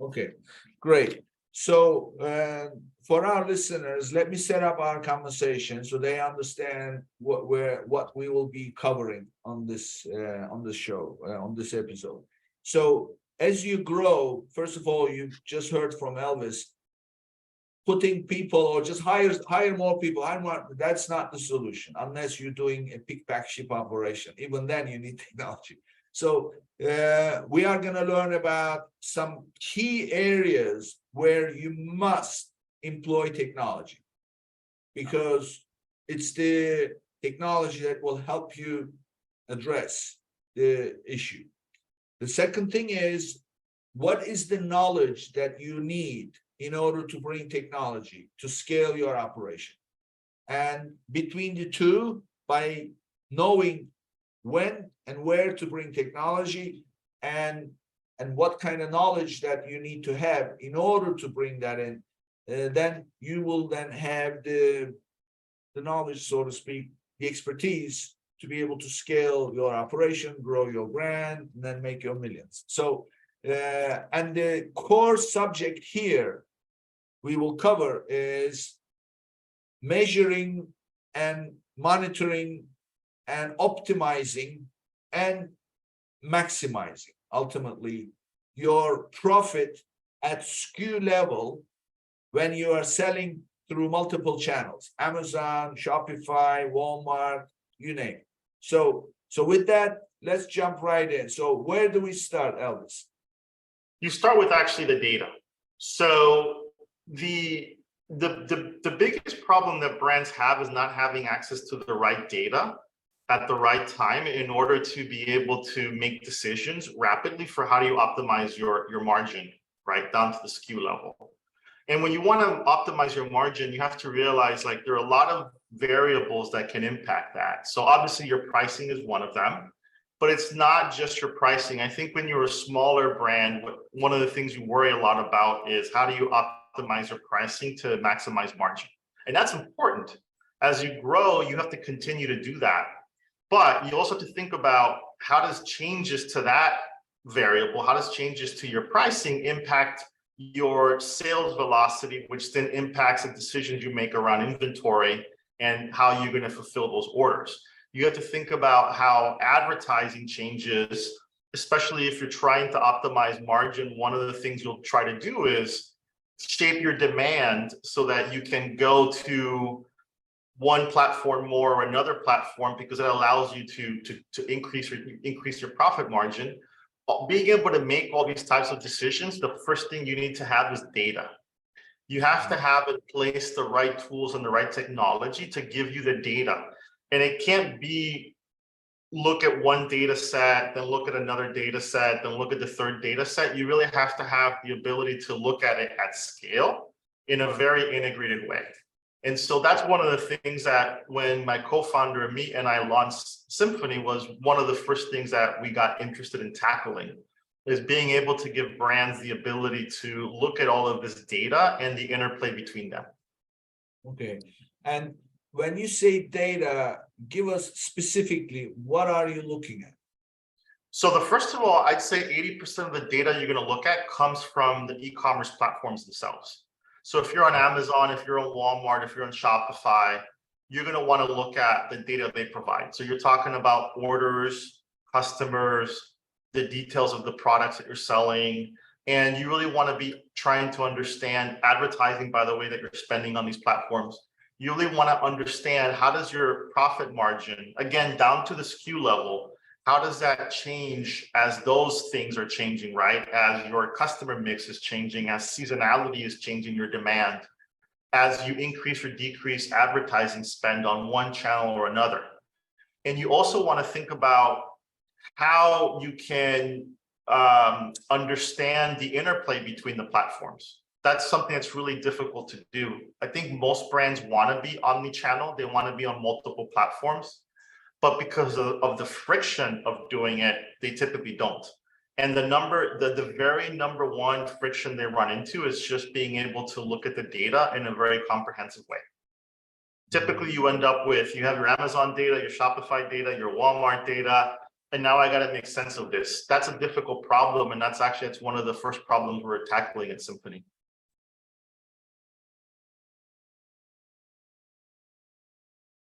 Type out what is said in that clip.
Okay, great. So for our listeners, let me set up our conversation so they understand what we will be covering on this show on this episode. So as you grow, first of all, you just heard from Elvis, putting people or just hire more people. That's not the solution unless you're doing a pick pack ship operation. Even then, you need technology. So we are going to learn about some key areas where you must employ technology because it's the technology that will help you address the issue. The second thing is, what is the knowledge that you need in order to bring technology to scale your operation? And between the two, by knowing when and where to bring technology and what kind of knowledge that you need to have in order to bring that in, then you will then have the knowledge, so to speak, the expertise to be able to scale your operation, grow your brand, and then make your millions. So, and the core subject here we will cover is measuring and monitoring and optimizing and maximizing ultimately your profit at SKU level when you are selling through multiple channels, Amazon, Shopify, Walmart, you name it. So with that, let's jump right in. So where do we start, Elvis? You start with actually the data. So the biggest problem that brands have is not having access to the right data at the right time in order to be able to make decisions rapidly for how do you optimize your margin, right, down to the SKU level. And when you want to optimize your margin, you have to realize like there are a lot of variables that can impact that. So obviously your pricing is one of them, but it's not just your pricing. I think when you're a smaller brand, one of the things you worry a lot about is how do you optimize your pricing to maximize margin? And that's important. As you grow, you have to continue to do that. But you also have to think about how does changes to that variable, how does changes to your pricing impact your sales velocity, which then impacts the decisions you make around inventory and how you're going to fulfill those orders. You have to think about how advertising changes, especially if you're trying to optimize margin. One of the things you'll try to do is shape your demand so that you can go to one platform more or another platform because it allows you to increase your profit margin. Being able to make all these types of decisions, the first thing you need to have is data. You have to have in place the right tools and the right technology to give you the data. And it can't be look at one data set, then look at another data set, then look at the third data set. You really have to have the ability to look at it at scale in a very integrated way. And so that's one of the things that when my co-founder, me, and I launched Symphony was one of the first things that we got interested in tackling is being able to give brands the ability to look at all of this data and the interplay between them. Okay. And when you say data, give us specifically, what are you looking at? So the first of all, I'd say 80% of the data you're going to look at comes from the e-commerce platforms themselves. So if you're on Amazon, if you're on Walmart, if you're on Shopify, you're going to want to look at the data they provide. So you're talking about orders, customers, the details of the products that you're selling, and you really want to be trying to understand advertising by the way that you're spending on these platforms. You really want to understand how does your profit margin, again, down to the SKU level, how does that change as those things are changing, right? As your customer mix is changing, as seasonality is changing your demand, as you increase or decrease advertising spend on one channel or another. And you also want to think about how you can understand the interplay between the platforms. That's something that's really difficult to do. I think most brands want to be omni-channel. They want to be on multiple platforms. But because of the friction of doing it, they typically don't. And the very number one friction they run into is just being able to look at the data in a very comprehensive way. Typically, you end up with, you have your Amazon data, your Shopify data, your Walmart data, and now I got to make sense of this. That's a difficult problem, and it's one of the first problems we're tackling at Symphony.